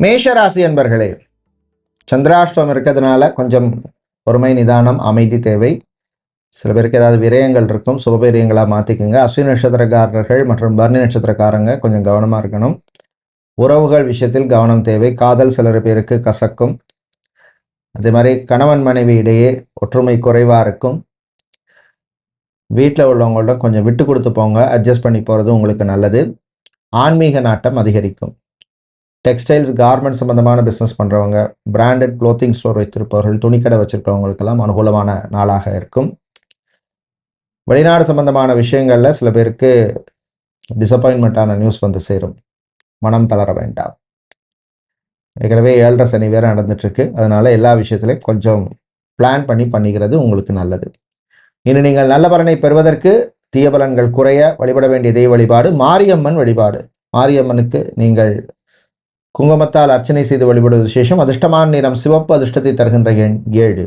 மேஷராசி அன்பர்களே, சந்திராஷ்டமம் இருக்கிறதுனால கொஞ்சம் பொறுமை, நிதானம், அமைதி தேவை. சில பேருக்கு ஏதாவது விரயங்கள் இருக்கும், சுபபீரியங்களாக மாற்றிக்குங்க. அஸ்வினி நட்சத்திரக்காரர்கள் மற்றும் பரணி நட்சத்திரக்காரங்க கொஞ்சம் கவனமாக இருக்கணும். உறவுகள் விஷயத்தில் கவனம் தேவை. காதல் சிலர் பேருக்கு கசக்கும். அதே மாதிரி கணவன் மனைவி இடையே ஒற்றுமை குறைவாக இருக்கும். வீட்டில் உள்ளவங்கள்ட்ட கொஞ்சம் விட்டு கொடுத்து போங்க. அட்ஜஸ்ட் பண்ணி போகிறது உங்களுக்கு நல்லது. ஆன்மீக நாட்டம் அதிகரிக்கும். டெக்ஸ்டைல்ஸ், கார்மெண்ட் சம்பந்தமான பிஸ்னஸ் பண்ணுறவங்க, பிராண்டட் க்ளோத்திங் ஸ்டோர் வைத்திருப்பவர்கள், துணிக்கடை வச்சுருக்கவங்களுக்கெல்லாம் அனுகூலமான நாளாக இருக்கும். வெளிநாடு சம்பந்தமான விஷயங்களில் சில பேருக்கு டிசப்பாயின்மெண்ட்டான நியூஸ் வந்து சேரும். மனம் தளர வேண்டாம். ஏற்கனவே 7.5 சனி வேறு நடந்துட்டுருக்கு. அதனால் எல்லா விஷயத்துலையும் கொஞ்சம் பிளான் பண்ணிக்கிறது உங்களுக்கு நல்லது. இனி நீங்கள் நல்ல பலனை பெறுவதற்கு தீய பலன்கள் குறைய வழிபட வேண்டிய தெய்வ வழிபாடு மாரியம்மன் வழிபாடு. மாரியம்மனுக்கு நீங்கள் குங்குமத்தால் அர்ச்சனை செய்து வழிபடுவது விசேஷம். அதிர்ஷ்டமான நிறம் சிவப்பு. அதிர்ஷ்டத்தை தருகின்ற எண் 7.